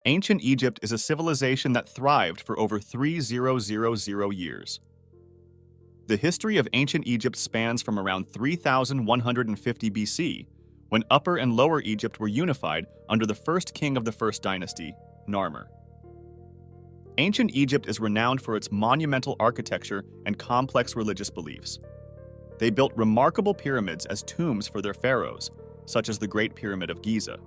Ancient Egypt is a civilization that thrived for over 3,000 years. The history of ancient Egypt spans from around 3150 BC, when Upper and Lower Egypt were unified under the first king of the First Dynasty, Narmer. Ancient Egypt is renowned for its monumental architecture and complex religious beliefs. They built remarkable pyramids as tombs for their pharaohs, such as the Great Pyramid of Giza.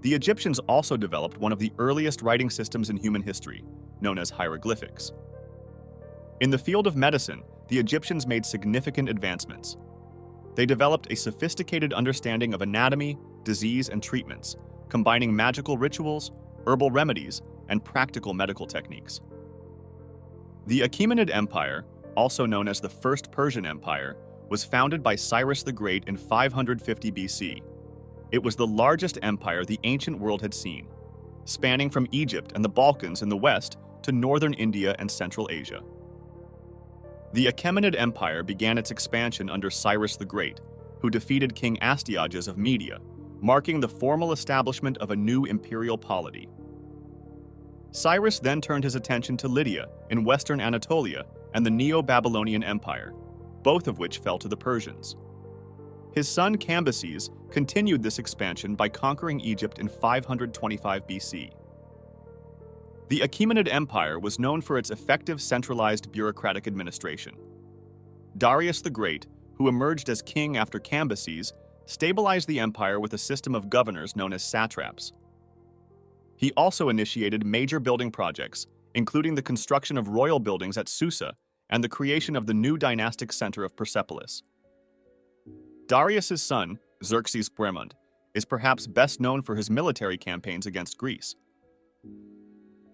The Egyptians also developed one of the earliest writing systems in human history, known as hieroglyphics. In the field of medicine, the Egyptians made significant advancements. They developed a sophisticated understanding of anatomy, disease, and treatments, combining magical rituals, herbal remedies, and practical medical techniques. The Achaemenid Empire, also known as the First Persian Empire, was founded by Cyrus the Great in 550 BC. It was the largest empire the ancient world had seen, spanning from Egypt and the Balkans in the west to northern India and Central Asia. The Achaemenid Empire began its expansion under Cyrus the Great, who defeated King Astyages of Media, marking the formal establishment of a new imperial polity. Cyrus then turned his attention to Lydia in western Anatolia and the Neo-Babylonian Empire, both of which fell to the Persians. His son Cambyses continued this expansion by conquering Egypt in 525 BC. The Achaemenid Empire was known for its effective centralized bureaucratic administration. Darius the Great, who emerged as king after Cambyses, stabilized the empire with a system of governors known as satraps. He also initiated major building projects, including the construction of royal buildings at Susa and the creation of the new dynastic center of Persepolis. Darius's son, Xerxes Bremund, is perhaps best known for his military campaigns against Greece.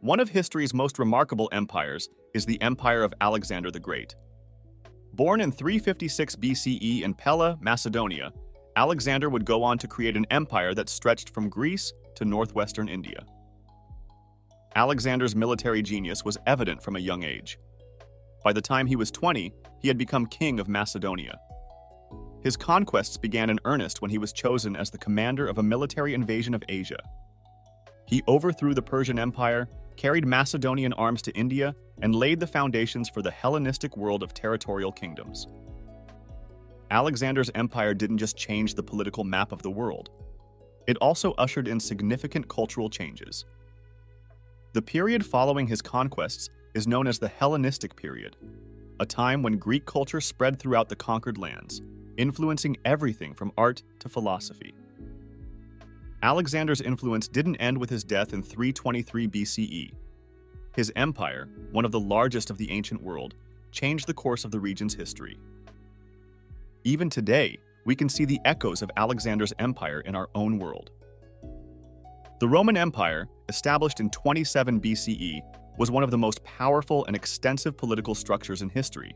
One of history's most remarkable empires is the Empire of Alexander the Great. Born in 356 BCE in Pella, Macedonia, Alexander would go on to create an empire that stretched from Greece to northwestern India. Alexander's military genius was evident from a young age. By the time he was 20, he had become king of Macedonia. His conquests began in earnest when he was chosen as the commander of a military invasion of Asia. He overthrew the Persian Empire, carried Macedonian arms to India, and laid the foundations for the Hellenistic world of territorial kingdoms. Alexander's empire didn't just change the political map of the world. It also ushered in significant cultural changes. The period following his conquests is known as the Hellenistic period, a time when Greek culture spread throughout the conquered lands, influencing everything from art to philosophy. Alexander's influence didn't end with his death in 323 BCE. His empire, one of the largest of the ancient world, changed the course of the region's history. Even today, we can see the echoes of Alexander's empire in our own world. The Roman Empire, established in 27 BCE, was one of the most powerful and extensive political structures in history.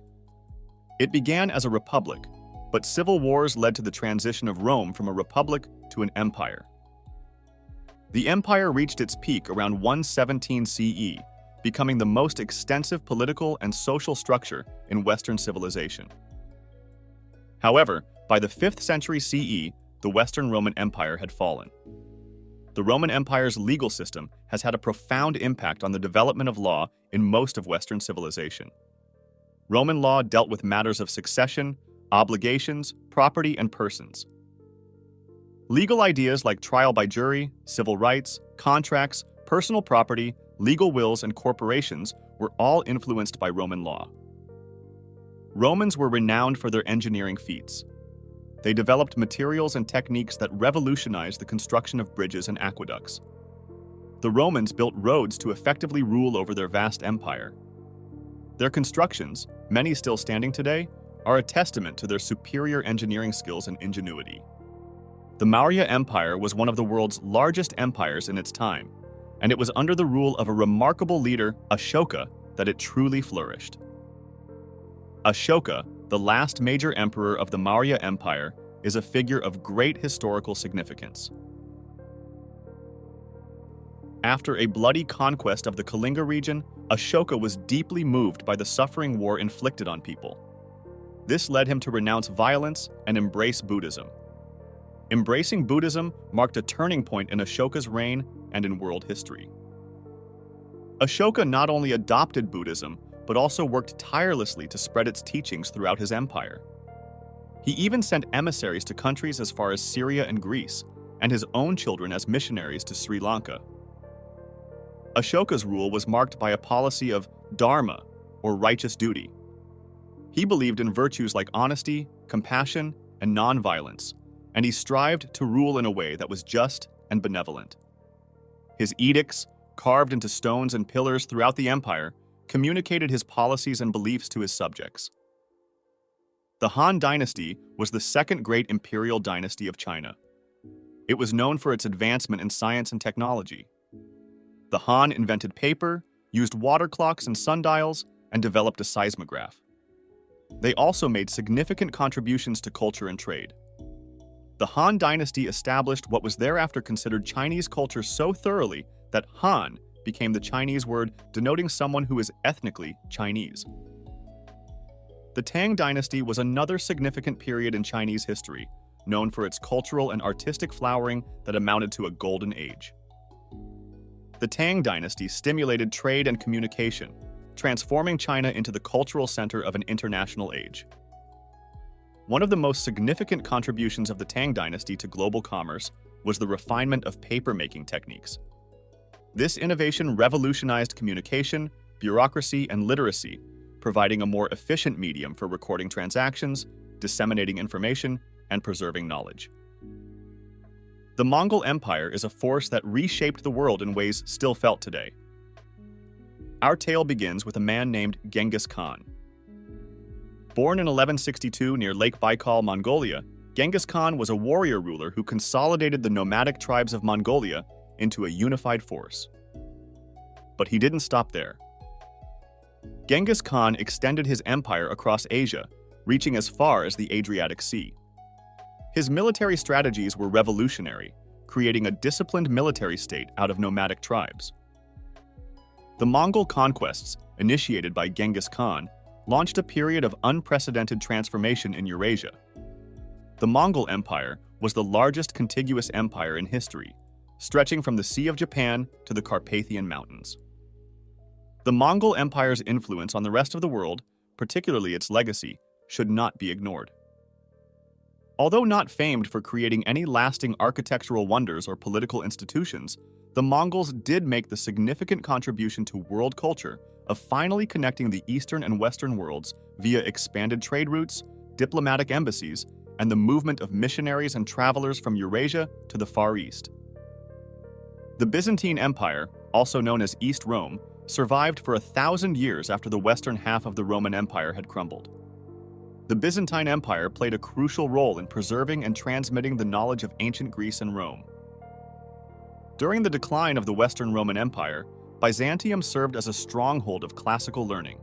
It began as a republic, but civil wars led to the transition of Rome from a republic to an empire. The empire reached its peak around 117 CE, becoming the most extensive political and social structure in Western civilization. However, by the 5th century CE, the Western Roman Empire had fallen. The Roman Empire's legal system has had a profound impact on the development of law in most of Western civilization. Roman law dealt with matters of succession, obligations, property, and persons. Legal ideas like trial by jury, civil rights, contracts, personal property, legal wills, and corporations were all influenced by Roman law. Romans were renowned for their engineering feats. They developed materials and techniques that revolutionized the construction of bridges and aqueducts. The Romans built roads to effectively rule over their vast empire. Their constructions, many still standing today, are a testament to their superior engineering skills and ingenuity. The Maurya Empire was one of the world's largest empires in its time, and it was under the rule of a remarkable leader, Ashoka, that it truly flourished. Ashoka, the last major emperor of the Maurya Empire, is a figure of great historical significance. After a bloody conquest of the Kalinga region, Ashoka was deeply moved by the suffering war inflicted on people. This led him to renounce violence and embrace Buddhism. Embracing Buddhism marked a turning point in Ashoka's reign and in world history. Ashoka not only adopted Buddhism, but also worked tirelessly to spread its teachings throughout his empire. He even sent emissaries to countries as far as Syria and Greece, and his own children as missionaries to Sri Lanka. Ashoka's rule was marked by a policy of dharma, or righteous duty. He believed in virtues like honesty, compassion, and nonviolence, and he strived to rule in a way that was just and benevolent. His edicts, carved into stones and pillars throughout the empire, communicated his policies and beliefs to his subjects. The Han Dynasty was the second great imperial dynasty of China. It was known for its advancement in science and technology. The Han invented paper, used water clocks and sundials, and developed a seismograph. They also made significant contributions to culture and trade. The Han Dynasty established what was thereafter considered Chinese culture so thoroughly that Han became the Chinese word denoting someone who is ethnically Chinese. The Tang Dynasty was another significant period in Chinese history, known for its cultural and artistic flowering that amounted to a golden age. The Tang Dynasty stimulated trade and communication, transforming China into the cultural center of an international age. One of the most significant contributions of the Tang Dynasty to global commerce was the refinement of paper-making techniques. This innovation revolutionized communication, bureaucracy, and literacy, providing a more efficient medium for recording transactions, disseminating information, and preserving knowledge. The Mongol Empire is a force that reshaped the world in ways still felt today. Our tale begins with a man named Genghis Khan. Born in 1162 near Lake Baikal, Mongolia, Genghis Khan was a warrior ruler who consolidated the nomadic tribes of Mongolia into a unified force. But he didn't stop there. Genghis Khan extended his empire across Asia, reaching as far as the Adriatic Sea. His military strategies were revolutionary, creating a disciplined military state out of nomadic tribes. The Mongol conquests, initiated by Genghis Khan, launched a period of unprecedented transformation in Eurasia. The Mongol Empire was the largest contiguous empire in history, stretching from the Sea of Japan to the Carpathian Mountains. The Mongol Empire's influence on the rest of the world, particularly its legacy, should not be ignored. Although not famed for creating any lasting architectural wonders or political institutions, the Mongols did make the significant contribution to world culture of finally connecting the Eastern and Western worlds via expanded trade routes, diplomatic embassies, and the movement of missionaries and travelers from Eurasia to the Far East. The Byzantine Empire, also known as East Rome, survived for 1,000 years after the western half of the Roman Empire had crumbled. The Byzantine Empire played a crucial role in preserving and transmitting the knowledge of ancient Greece and Rome. During the decline of the Western Roman Empire, Byzantium served as a stronghold of classical learning.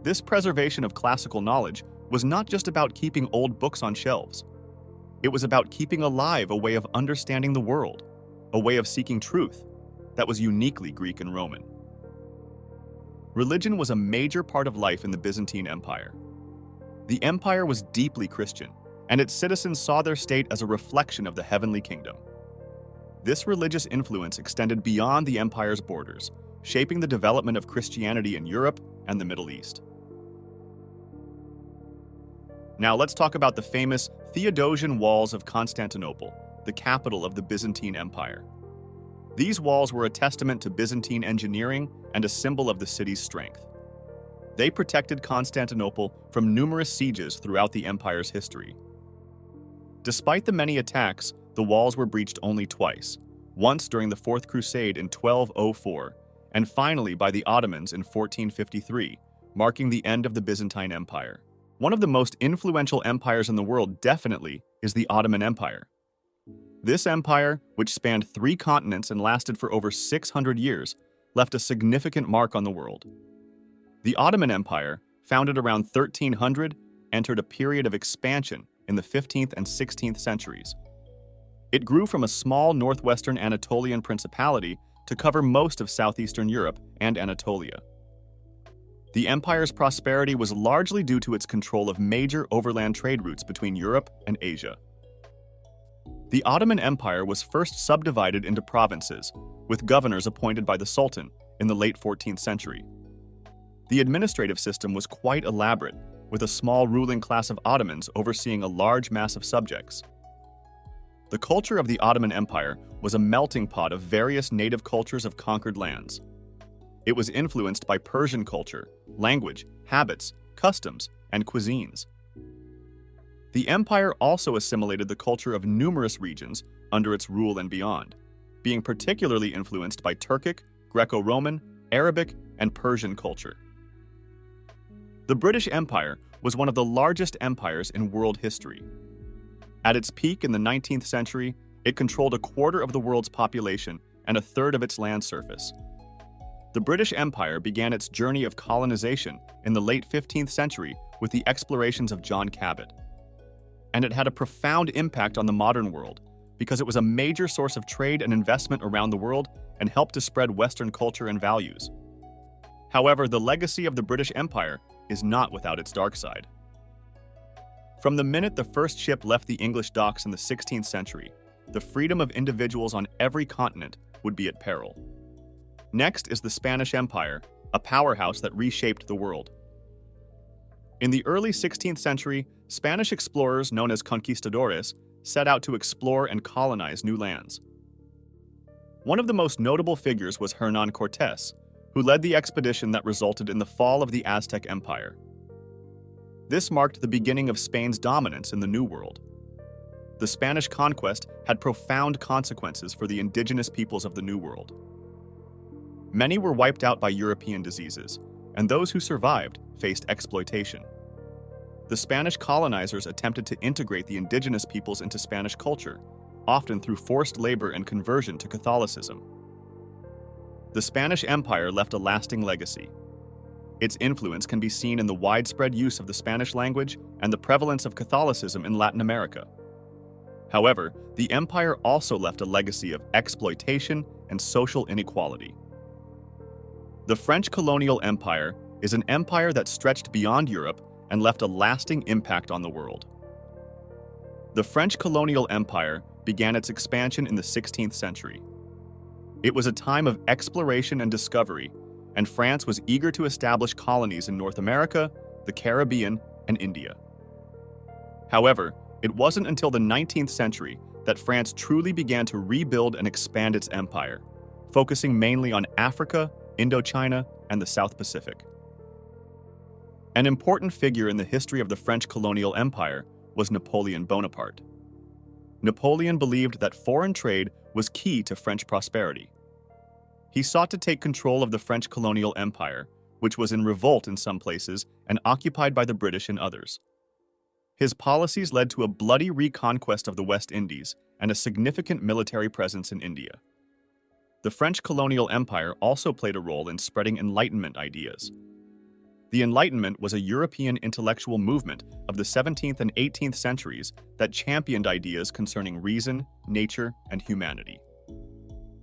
This preservation of classical knowledge was not just about keeping old books on shelves. It was about keeping alive a way of understanding the world, a way of seeking truth that was uniquely Greek and Roman. Religion was a major part of life in the Byzantine Empire. The empire was deeply Christian, and its citizens saw their state as a reflection of the heavenly kingdom. This religious influence extended beyond the empire's borders, shaping the development of Christianity in Europe and the Middle East. Now let's talk about the famous Theodosian Walls of Constantinople, the capital of the Byzantine Empire. These walls were a testament to Byzantine engineering and a symbol of the city's strength. They protected Constantinople from numerous sieges throughout the empire's history. Despite the many attacks, the walls were breached only twice, once during the Fourth Crusade in 1204, and finally by the Ottomans in 1453, marking the end of the Byzantine Empire. One of the most influential empires in the world definitely is the Ottoman Empire. This empire, which spanned 3 continents and lasted for over 600 years, left a significant mark on the world. The Ottoman Empire, founded around 1300, entered a period of expansion in the 15th and 16th centuries. It grew from a small northwestern Anatolian principality to cover most of southeastern Europe and Anatolia. The empire's prosperity was largely due to its control of major overland trade routes between Europe and Asia. The Ottoman Empire was first subdivided into provinces, with governors appointed by the Sultan in the late 14th century. The administrative system was quite elaborate, with a small ruling class of Ottomans overseeing a large mass of subjects. The culture of the Ottoman Empire was a melting pot of various native cultures of conquered lands. It was influenced by Persian culture, language, habits, customs, and cuisines. The empire also assimilated the culture of numerous regions under its rule and beyond, being particularly influenced by Turkic, Greco-Roman, Arabic, and Persian culture. The British Empire was one of the largest empires in world history. At its peak in the 19th century, it controlled a quarter of the world's population and a third of its land surface. The British Empire began its journey of colonization in the late 15th century with the explorations of John Cabot. And it had a profound impact on the modern world because it was a major source of trade and investment around the world and helped to spread Western culture and values. However, the legacy of the British Empire is not without its dark side. From the minute the first ship left the English docks in the 16th century, the freedom of individuals on every continent would be at peril. Next is the Spanish Empire, a powerhouse that reshaped the world. In the early 16th century, Spanish explorers known as conquistadores set out to explore and colonize new lands. One of the most notable figures was Hernán Cortés, who led the expedition that resulted in the fall of the Aztec Empire. This marked the beginning of Spain's dominance in the New World. The Spanish conquest had profound consequences for the indigenous peoples of the New World. Many were wiped out by European diseases, and those who survived faced exploitation. The Spanish colonizers attempted to integrate the indigenous peoples into Spanish culture, often through forced labor and conversion to Catholicism. The Spanish Empire left a lasting legacy. Its influence can be seen in the widespread use of the Spanish language and the prevalence of Catholicism in Latin America. However, the empire also left a legacy of exploitation and social inequality. The French Colonial Empire is an empire that stretched beyond Europe and left a lasting impact on the world. The French Colonial Empire began its expansion in the 16th century. It was a time of exploration and discovery, and France was eager to establish colonies in North America, the Caribbean, and India. However, it wasn't until the 19th century that France truly began to rebuild and expand its empire, focusing mainly on Africa, Indochina, and the South Pacific. An important figure in the history of the French colonial empire was Napoleon Bonaparte. Napoleon believed that foreign trade was key to French prosperity. He sought to take control of the French colonial empire, which was in revolt in some places and occupied by the British in others. His policies led to a bloody reconquest of the West Indies and a significant military presence in India. The French colonial empire also played a role in spreading Enlightenment ideas. The Enlightenment was a European intellectual movement of the 17th and 18th centuries that championed ideas concerning reason, nature, and humanity.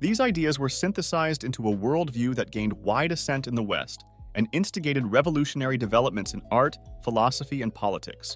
These ideas were synthesized into a worldview that gained wide assent in the West and instigated revolutionary developments in art, philosophy, and politics.